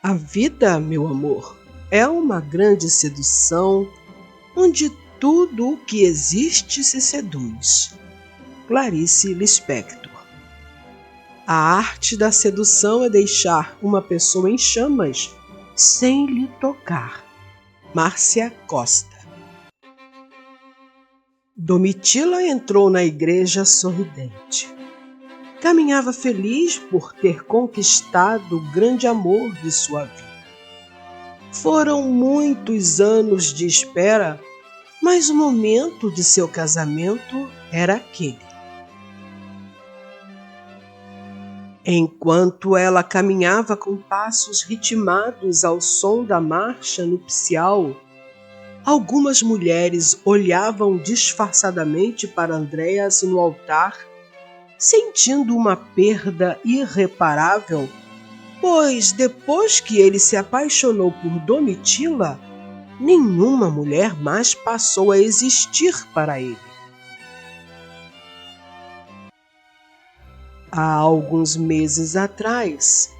A vida, meu amor, é uma grande sedução onde tudo o que existe se seduz. Clarice Lispector. A arte da sedução é deixar uma pessoa em chamas sem lhe tocar. Márcia Costa. Domitila entrou na igreja sorridente. Caminhava feliz por ter conquistado o grande amor de sua vida. Foram muitos anos de espera, mas o momento de seu casamento era aquele. Enquanto ela caminhava com passos ritmados ao som da marcha nupcial, algumas mulheres olhavam disfarçadamente para Andréas no altar, sentindo uma perda irreparável, pois depois que ele se apaixonou por Domitila, nenhuma mulher mais passou a existir para ele. Há alguns meses atrás,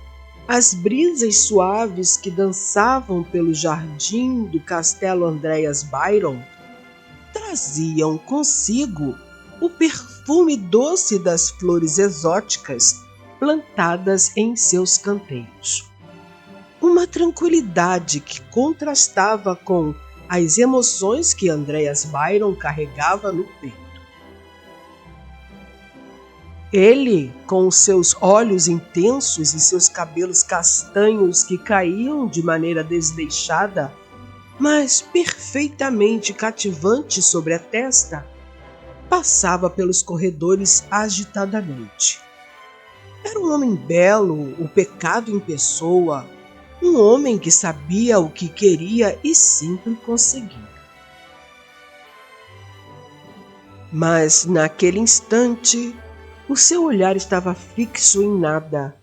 as brisas suaves que dançavam pelo jardim do Castelo Andreas Byron traziam consigo o perfume doce das flores exóticas plantadas em seus canteiros. Uma tranquilidade que contrastava com as emoções que Andreas Byron carregava no peito. Ele, com seus olhos intensos e seus cabelos castanhos que caíam de maneira desleixada, mas perfeitamente cativante sobre a testa, passava pelos corredores agitadamente. Era um homem belo, o pecado em pessoa, um homem que sabia o que queria e sempre conseguia. Mas naquele instante, o seu olhar estava fixo em nada,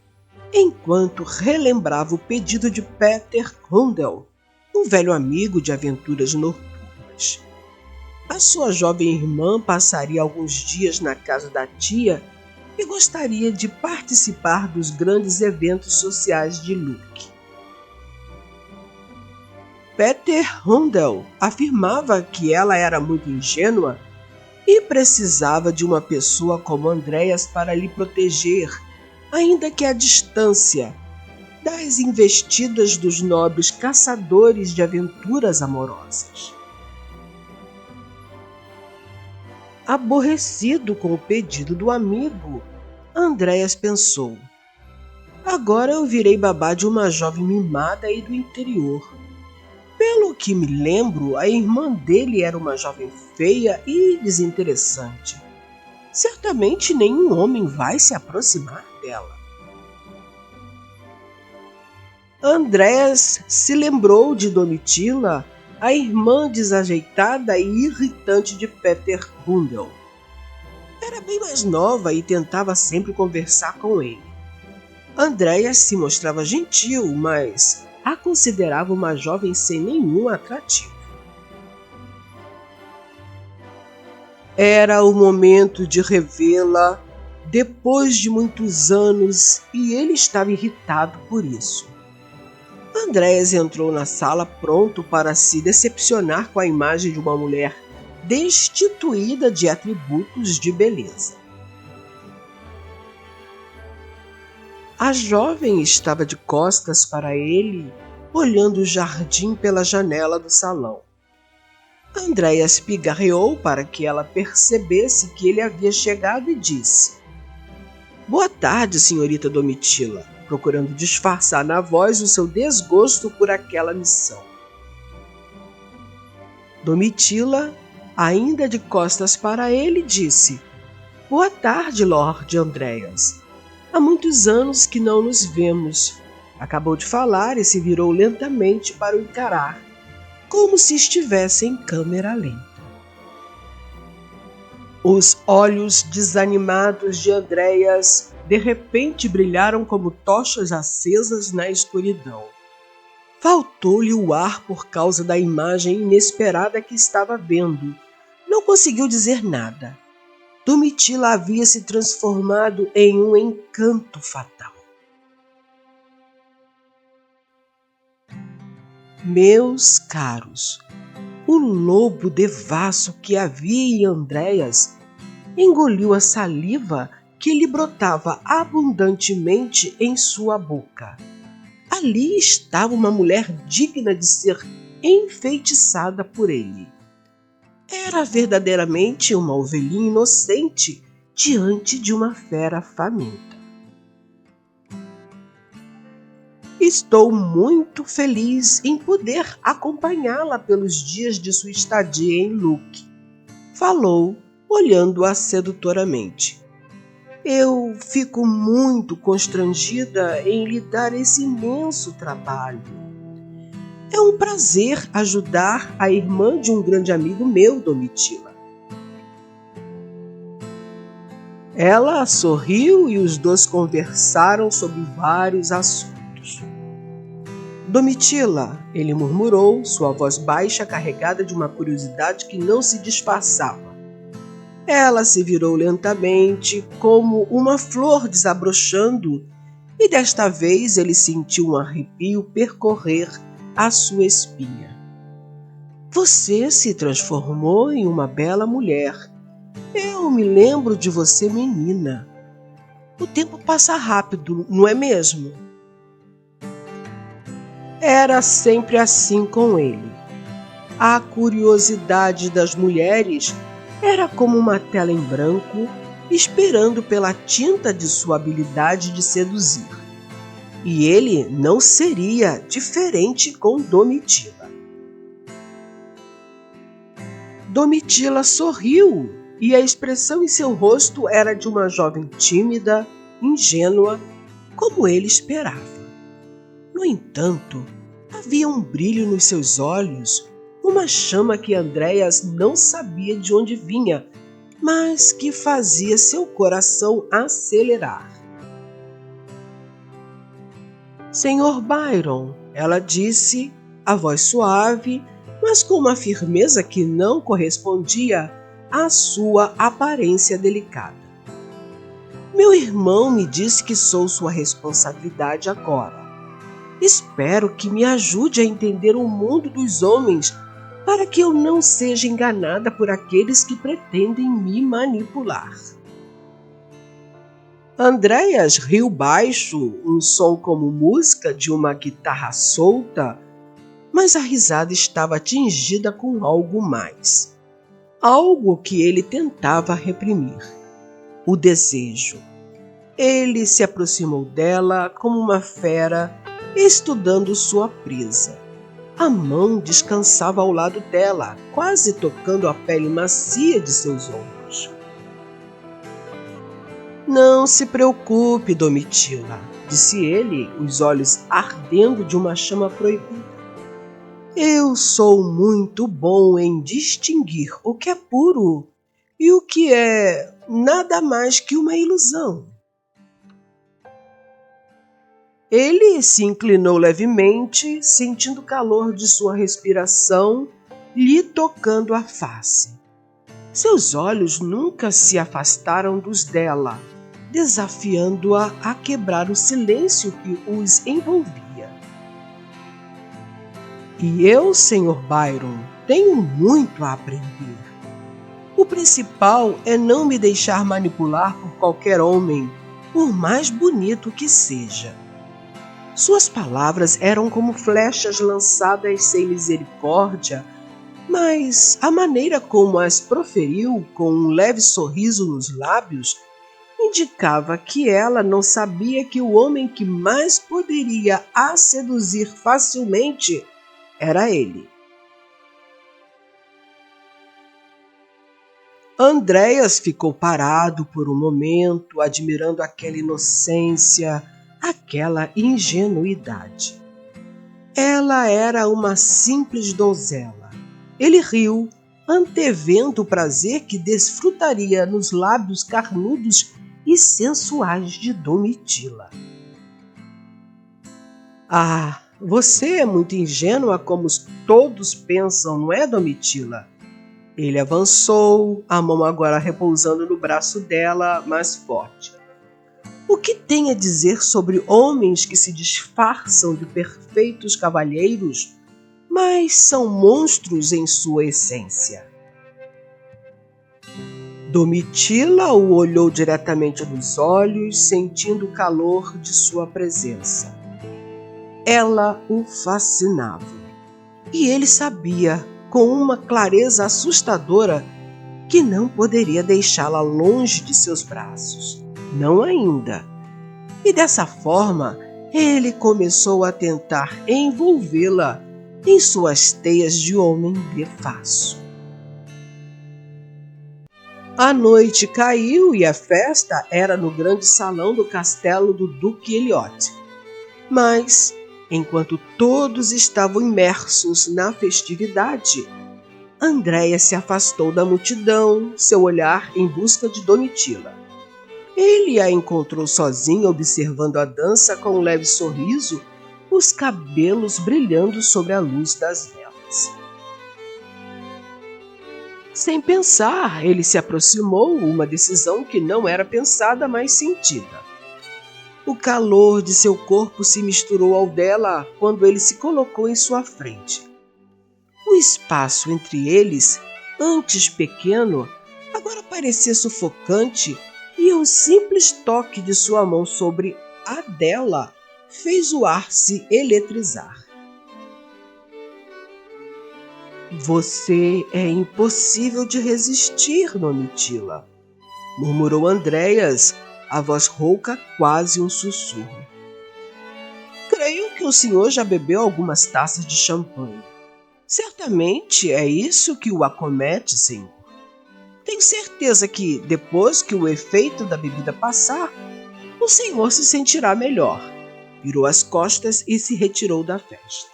enquanto relembrava o pedido de Peter Hundel, um velho amigo de aventuras noturnas. A sua jovem irmã passaria alguns dias na casa da tia e gostaria de participar dos grandes eventos sociais de Luke. Peter Hundel afirmava que ela era muito ingênua e precisava de uma pessoa como Andréas para lhe proteger, ainda que à distância, das investidas dos nobres caçadores de aventuras amorosas. Aborrecido com o pedido do amigo, Andréas pensou: agora eu virei babá de uma jovem mimada e do interior. Pelo que me lembro, a irmã dele era uma jovem feia e desinteressante. Certamente nenhum homem vai se aproximar dela. Andréas se lembrou de Domitila, a irmã desajeitada e irritante de Peter Hundel. Era bem mais nova e tentava sempre conversar com ele. Andréas se mostrava gentil, mas a considerava uma jovem sem nenhum atrativo. Era o momento de revê-la depois de muitos anos e ele estava irritado por isso. Andréas entrou na sala pronto para se decepcionar com a imagem de uma mulher destituída de atributos de beleza. A jovem estava de costas para ele, olhando o jardim pela janela do salão. Andréas pigarreou para que ela percebesse que ele havia chegado e disse: "Boa tarde, senhorita Domitila", procurando disfarçar na voz o seu desgosto por aquela missão. Domitila, ainda de costas para ele, disse: "Boa tarde, Lord Andréas. Há muitos anos que não nos vemos." Acabou de falar e se virou lentamente para o encarar, como se estivesse em câmera lenta. Os olhos desanimados de Andréas de repente brilharam como tochas acesas na escuridão. Faltou-lhe o ar por causa da imagem inesperada que estava vendo. Não conseguiu dizer nada. Domitila havia se transformado em um encanto fatal. Meus caros, o lobo devasso que havia em Andréas engoliu a saliva que lhe brotava abundantemente em sua boca. Ali estava uma mulher digna de ser enfeitiçada por ele. Era verdadeiramente uma ovelhinha inocente diante de uma fera faminta. Estou muito feliz em poder acompanhá-la pelos dias de sua estadia em Luque, falou, olhando-a sedutoramente. Eu fico muito constrangida em lhe dar esse imenso trabalho. É um prazer ajudar a irmã de um grande amigo meu, Domitila. Ela sorriu e os dois conversaram sobre vários assuntos. Domitila, ele murmurou, sua voz baixa carregada de uma curiosidade que não se disfarçava. Ela se virou lentamente, como uma flor desabrochando, e desta vez ele sentiu um arrepio percorrer a sua espinha. Você se transformou em uma bela mulher. Eu me lembro de você, menina. O tempo passa rápido, não é mesmo? Era sempre assim com ele. A curiosidade das mulheres era como uma tela em branco, esperando pela tinta de sua habilidade de seduzir. E ele não seria diferente com Domitila. Domitila sorriu, e a expressão em seu rosto era de uma jovem tímida, ingênua, como ele esperava. No entanto, havia um brilho nos seus olhos, uma chama que Andréas não sabia de onde vinha, mas que fazia seu coração acelerar. Senhor Byron, ela disse, a voz suave, mas com uma firmeza que não correspondia à sua aparência delicada. Meu irmão me disse que sou sua responsabilidade agora. Espero que me ajude a entender o mundo dos homens para que eu não seja enganada por aqueles que pretendem me manipular. Andréas riu baixo, um som como música de uma guitarra solta, mas a risada estava tingida com algo mais. Algo que ele tentava reprimir. O desejo. Ele se aproximou dela como uma fera, estudando sua presa. A mão descansava ao lado dela, quase tocando a pele macia de seus ombros. Não se preocupe, Domitila, disse ele, os olhos ardendo de uma chama proibida. Eu sou muito bom em distinguir o que é puro e o que é nada mais que uma ilusão. Ele se inclinou levemente, sentindo o calor de sua respiração lhe tocando a face. Seus olhos nunca se afastaram dos dela, desafiando-a a quebrar o silêncio que os envolvia. E eu, Sr. Byron, tenho muito a aprender. O principal é não me deixar manipular por qualquer homem, por mais bonito que seja. Suas palavras eram como flechas lançadas sem misericórdia, mas a maneira como as proferiu, com um leve sorriso nos lábios, indicava que ela não sabia que o homem que mais poderia a seduzir facilmente era ele. Andréas ficou parado por um momento, admirando aquela inocência, aquela ingenuidade. Ela era uma simples donzela. Ele riu, antevendo o prazer que desfrutaria nos lábios carnudos e sensuais de Domitila. Ah, você é muito ingênua como todos pensam, não é, Domitila? Ele avançou, a mão agora repousando no braço dela, mais forte. O que tem a dizer sobre homens que se disfarçam de perfeitos cavalheiros, mas são monstros em sua essência. Domitila o olhou diretamente nos olhos, sentindo o calor de sua presença. Ela o fascinava, e ele sabia, com uma clareza assustadora, que não poderia deixá-la longe de seus braços. Não ainda. E dessa forma, ele começou a tentar envolvê-la em suas teias de homem devasso. A noite caiu e a festa era no grande salão do castelo do Duque Elliot. Mas, enquanto todos estavam imersos na festividade, Andréia se afastou da multidão, seu olhar em busca de Domitila. Ele a encontrou sozinha observando a dança com um leve sorriso, os cabelos brilhando sobre a luz das velas. Sem pensar, ele se aproximou, uma decisão que não era pensada, mas sentida. O calor de seu corpo se misturou ao dela quando ele se colocou em sua frente. O espaço entre eles, antes pequeno, agora parecia sufocante, e um simples toque de sua mão sobre a dela fez o ar se eletrizar. Você é impossível de resistir, Domitila, murmurou Andréas, a voz rouca quase um sussurro. Creio que o senhor já bebeu algumas taças de champanhe. Certamente é isso que o acomete, senhor. Tenho certeza que, depois que o efeito da bebida passar, o senhor se sentirá melhor. Virou as costas e se retirou da festa.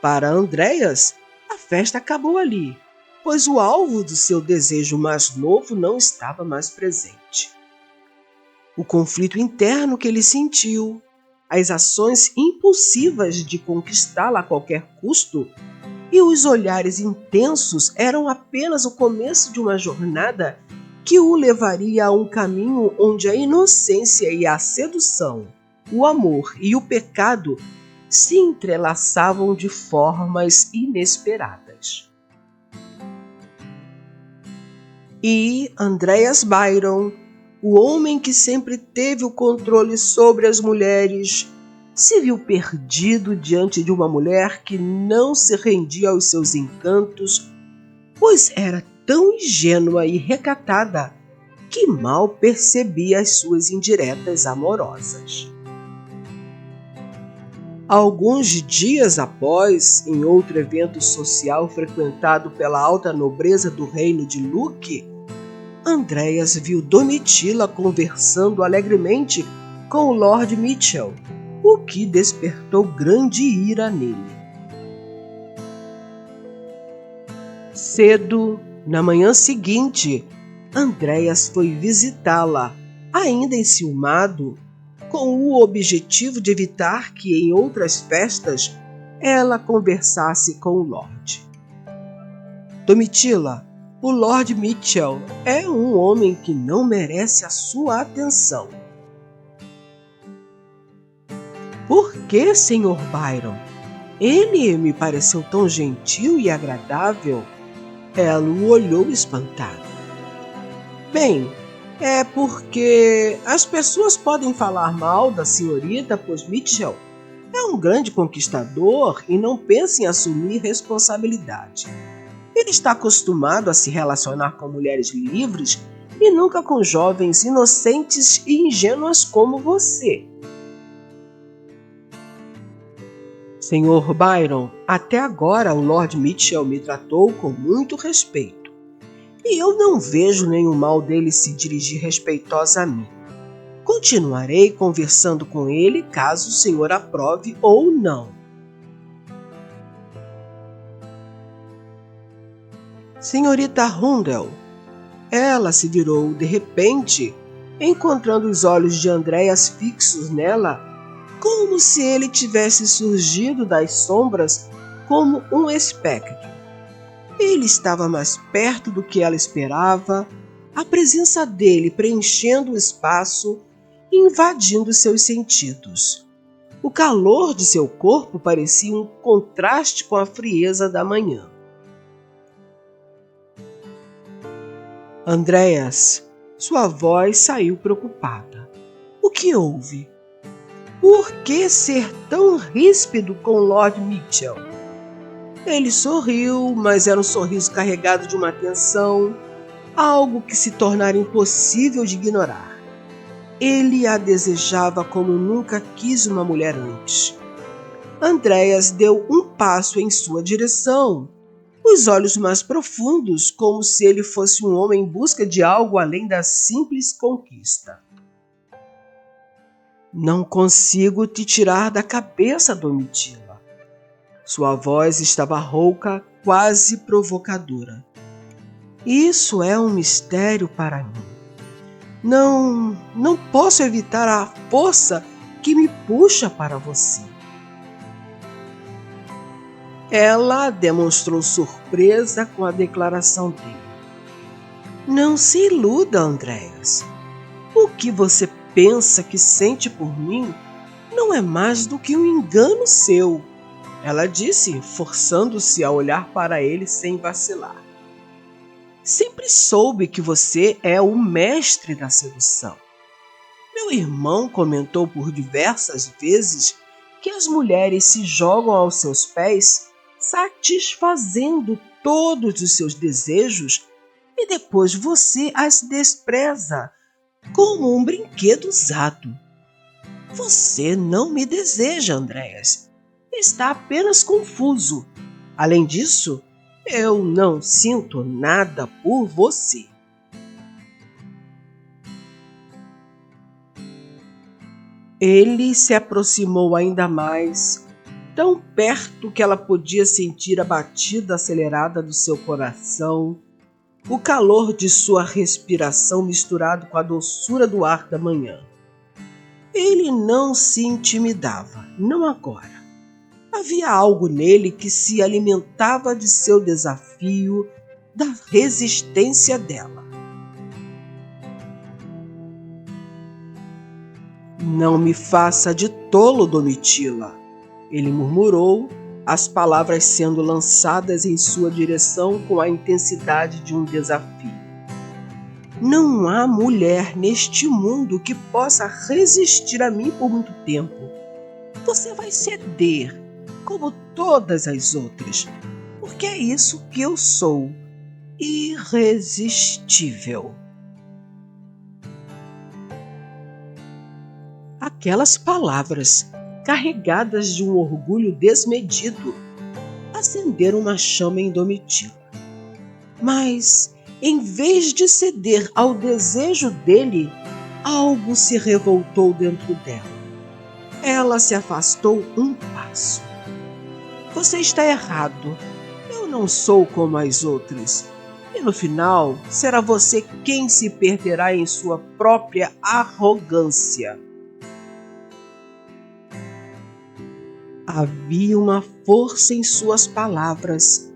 Para Andréas, a festa acabou ali, pois o alvo do seu desejo mais novo não estava mais presente. O conflito interno que ele sentiu, as ações impulsivas de conquistá-la a qualquer custo e os olhares intensos eram apenas o começo de uma jornada que o levaria a um caminho onde a inocência e a sedução, o amor e o pecado se entrelaçavam de formas inesperadas. E Andreas Byron, o homem que sempre teve o controle sobre as mulheres, se viu perdido diante de uma mulher que não se rendia aos seus encantos, pois era tão ingênua e recatada que mal percebia as suas indiretas amorosas. Alguns dias após, em outro evento social frequentado pela alta nobreza do reino de Luque, Andréas viu Domitila conversando alegremente com o Lord Mitchell, o que despertou grande ira nele. Cedo, na manhã seguinte, Andréas foi visitá-la, ainda enciumado, com o objetivo de evitar que em outras festas ela conversasse com o Lorde. Domitila, o Lord Mitchell é um homem que não merece a sua atenção. Por que, Sr. Byron? Ele me pareceu tão gentil e agradável. Ela o olhou espantada. Bem, é porque as pessoas podem falar mal da senhorita, pois Mitchell é um grande conquistador e não pensa em assumir responsabilidade. Ele está acostumado a se relacionar com mulheres livres e nunca com jovens inocentes e ingênuas como você. Sr. Byron, até agora o Lord Mitchell me tratou com muito respeito. E eu não vejo nenhum mal dele se dirigir respeitosa a mim. Continuarei conversando com ele caso o senhor aprove ou não. Senhorita Rundell. Ela se virou de repente, encontrando os olhos de Andréas fixos nela, como se ele tivesse surgido das sombras como um espectro. Ele estava mais perto do que ela esperava, a presença dele preenchendo o espaço e invadindo seus sentidos. O calor de seu corpo parecia um contraste com a frieza da manhã. Andréas, sua voz saiu preocupada. O que houve? Por que ser tão ríspido com Lord Mitchell? Ele sorriu, mas era um sorriso carregado de uma tensão, algo que se tornara impossível de ignorar. Ele a desejava como nunca quis uma mulher antes. Andréas deu um passo em sua direção, os olhos mais profundos, como se ele fosse um homem em busca de algo além da simples conquista. Não consigo te tirar da cabeça, Domitila. Sua voz estava rouca, quase provocadora. Isso é um mistério para mim. Não posso evitar a força que me puxa para você. Ela demonstrou surpresa com a declaração dele. Não se iluda, Andréas. O que você pensa que sente por mim não é mais do que um engano seu, ela disse, forçando-se a olhar para ele sem vacilar. Sempre soube que você é o mestre da sedução. Meu irmão comentou por diversas vezes que as mulheres se jogam aos seus pés, satisfazendo todos os seus desejos, e depois você as despreza como um brinquedo usado. Você não me deseja, Andréas. Está apenas confuso. Além disso, eu não sinto nada por você. Ele se aproximou ainda mais, tão perto que ela podia sentir a batida acelerada do seu coração, o calor de sua respiração misturado com a doçura do ar da manhã. Ele não se intimidava, não agora. Havia algo nele que se alimentava de seu desafio, da resistência dela. Não me faça de tolo, Domitila, ele murmurou, as palavras sendo lançadas em sua direção com a intensidade de um desafio. Não há mulher neste mundo que possa resistir a mim por muito tempo. Você vai ceder, como todas as outras, porque é isso que eu sou, irresistível. Aquelas palavras, carregadas de um orgulho desmedido, acenderam uma chama em Domitila. Mas, em vez de ceder ao desejo dele, algo se revoltou dentro dela. Ela se afastou um passo. Você está errado. Eu não sou como as outras. E no final, será você quem se perderá em sua própria arrogância. Havia uma força em suas palavras,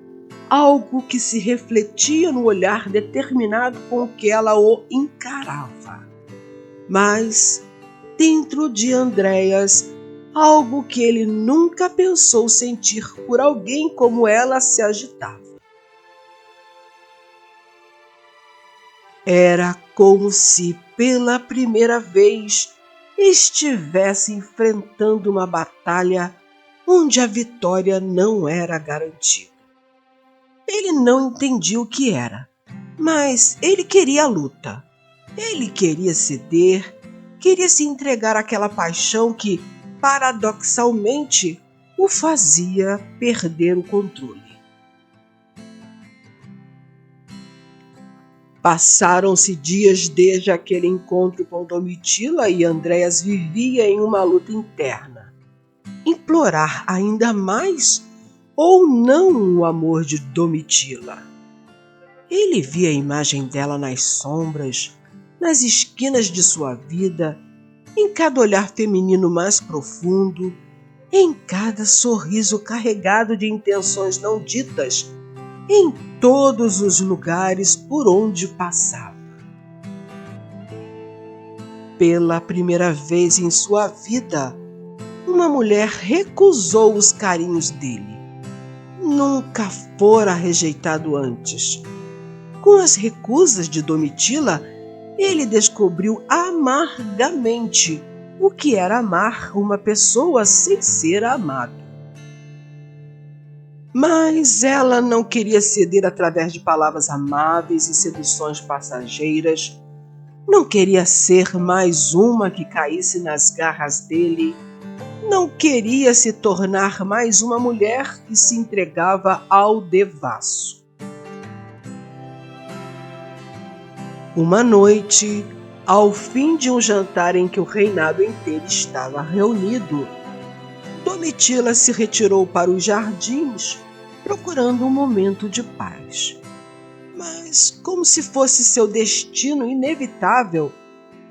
algo que se refletia no olhar determinado com que ela o encarava. Mas, dentro de Andréas, algo que ele nunca pensou sentir por alguém como ela se agitava. Era como se, pela primeira vez, estivesse enfrentando uma batalha onde a vitória não era garantida. Ele não entendia o que era, mas ele queria a luta. Ele queria ceder, queria se entregar àquela paixão que, paradoxalmente, o fazia perder o controle. Passaram-se dias desde aquele encontro com Domitila e Andréas vivia em uma luta interna. Implorar ainda mais ou não o amor de Domitila? Ele via a imagem dela nas sombras, nas esquinas de sua vida, em cada olhar feminino mais profundo, em cada sorriso carregado de intenções não ditas, em todos os lugares por onde passava. Pela primeira vez em sua vida, uma mulher recusou os carinhos dele. Nunca fora rejeitado antes. Com as recusas de Domitila, ele descobriu amargamente o que era amar uma pessoa sem ser amado. Mas ela não queria ceder através de palavras amáveis e seduções passageiras. Não queria ser mais uma que caísse nas garras dele. Não queria se tornar mais uma mulher que se entregava ao devasso. Uma noite, ao fim de um jantar em que o reinado inteiro estava reunido, Domitila se retirou para os jardins, procurando um momento de paz. Mas, como se fosse seu destino inevitável,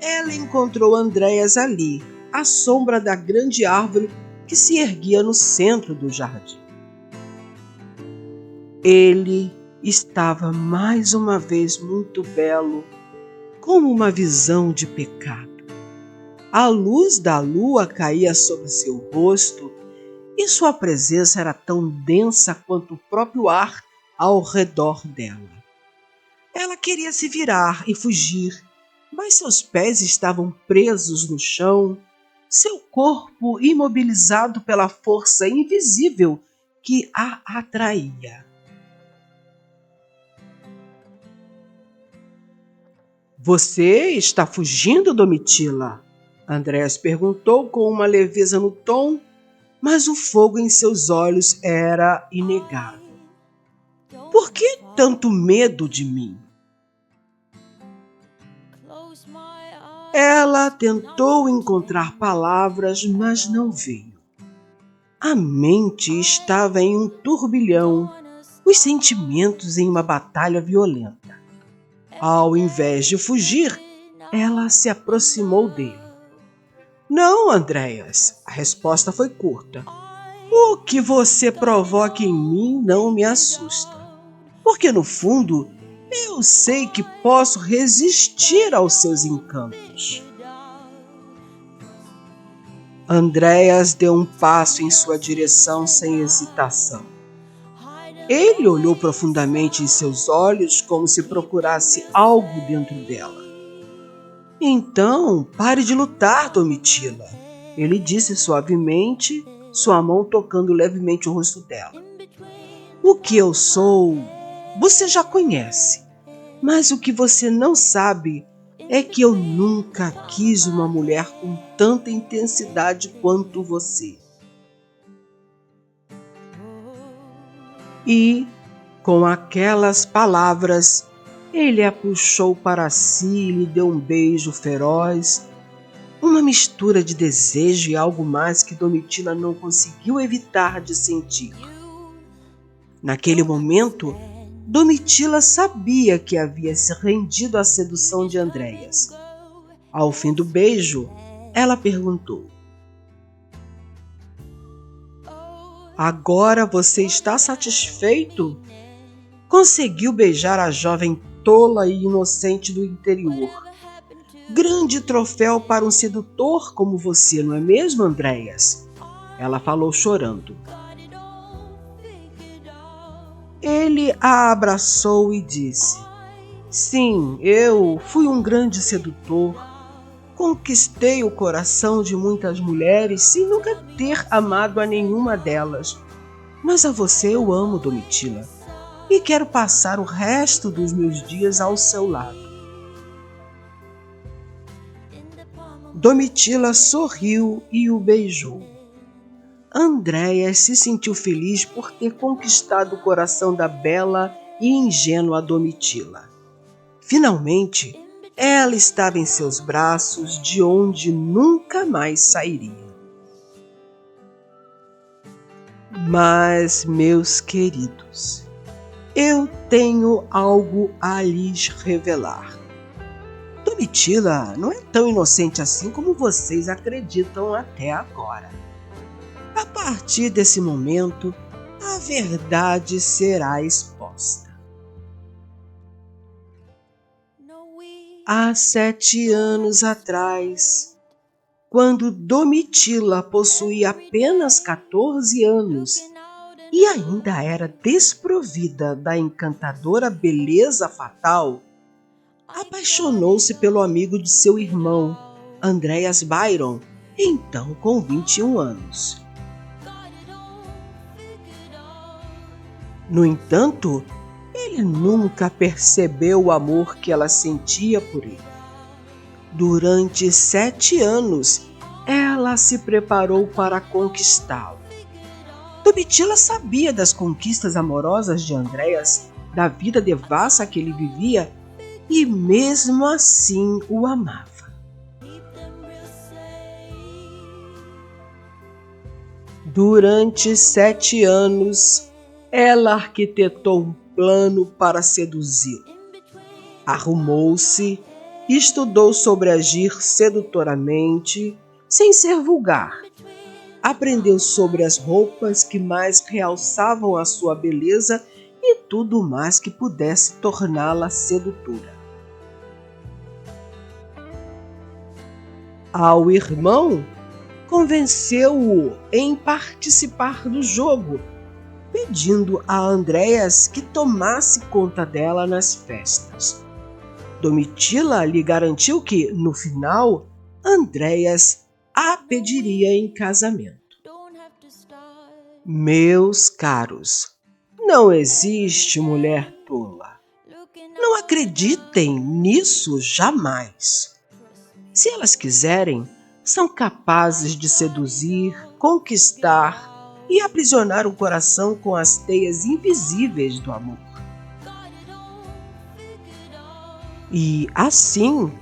ela encontrou Andréas ali, à sombra da grande árvore que se erguia no centro do jardim. Ele estava mais uma vez muito belo, como uma visão de pecado. A luz da lua caía sobre seu rosto e sua presença era tão densa quanto o próprio ar ao redor dela. Ela queria se virar e fugir, mas seus pés estavam presos no chão, seu corpo imobilizado pela força invisível que a atraía. Você está fugindo, Domitila? Andréas perguntou com uma leveza no tom, mas o fogo em seus olhos era inegável. Por que tanto medo de mim? Ela tentou encontrar palavras, mas não veio. A mente estava em um turbilhão, os sentimentos em uma batalha violenta. Ao invés de fugir, ela se aproximou dele. Não, Andréas, a resposta foi curta. O que você provoca em mim não me assusta, porque no fundo eu sei que posso resistir aos seus encantos. Andréas deu um passo em sua direção sem hesitação. Ele olhou profundamente em seus olhos como se procurasse algo dentro dela. Então, pare de lutar, Domitila, ele disse suavemente, sua mão tocando levemente o rosto dela. O que eu sou, você já conhece, mas o que você não sabe é que eu nunca quis uma mulher com tanta intensidade quanto você. E, com aquelas palavras, ele a puxou para si e lhe deu um beijo feroz, uma mistura de desejo e algo mais que Domitila não conseguiu evitar de sentir. Naquele momento, Domitila sabia que havia se rendido à sedução de Andréas. Ao fim do beijo, ela perguntou: Agora você está satisfeito? Conseguiu beijar a jovem tola e inocente do interior. Grande troféu para um sedutor como você, não é mesmo, Andréas? Ela falou chorando. Ele a abraçou e disse: Sim, eu fui um grande sedutor. Conquistei o coração de muitas mulheres sem nunca ter amado a nenhuma delas. Mas a você eu amo, Domitila, e quero passar o resto dos meus dias ao seu lado. Domitila sorriu e o beijou. Andréas se sentiu feliz por ter conquistado o coração da bela e ingênua Domitila. Finalmente, ela estava em seus braços, de onde nunca mais sairia. Mas, meus queridos, eu tenho algo a lhes revelar. Domitila não é tão inocente assim como vocês acreditam até agora. A partir desse momento, a verdade será exposta. Há 7 anos atrás, quando Domitila possuía apenas 14 anos e ainda era desprovida da encantadora beleza fatal, apaixonou-se pelo amigo de seu irmão, Andreas Byron, então com 21 anos. No entanto, ele nunca percebeu o amor que ela sentia por ele. Durante 7 anos, ela se preparou para conquistá-lo. Domitila sabia das conquistas amorosas de Andreas, da vida devassa que ele vivia, e mesmo assim o amava. Durante 7 anos, ela arquitetou um plano para seduzi-lo. Arrumou-se, estudou sobre agir sedutoramente, sem ser vulgar. Aprendeu sobre as roupas que mais realçavam a sua beleza e tudo mais que pudesse torná-la sedutora. Ao irmão, convenceu-o em participar do jogo, pedindo a Andreas que tomasse conta dela nas festas. Domitila lhe garantiu que, no final, Andreas a pediria em casamento. Meus caros, não existe mulher tola. Não acreditem nisso jamais. Se elas quiserem, são capazes de seduzir, conquistar e aprisionar o coração com as teias invisíveis do amor. E assim,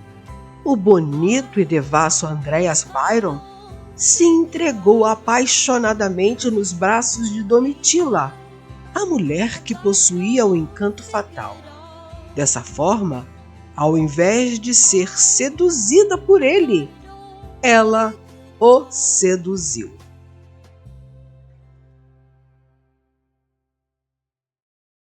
o bonito e devasso Andreas Byron se entregou apaixonadamente nos braços de Domitila, a mulher que possuía o encanto fatal. Dessa forma, ao invés de ser seduzida por ele, ela o seduziu.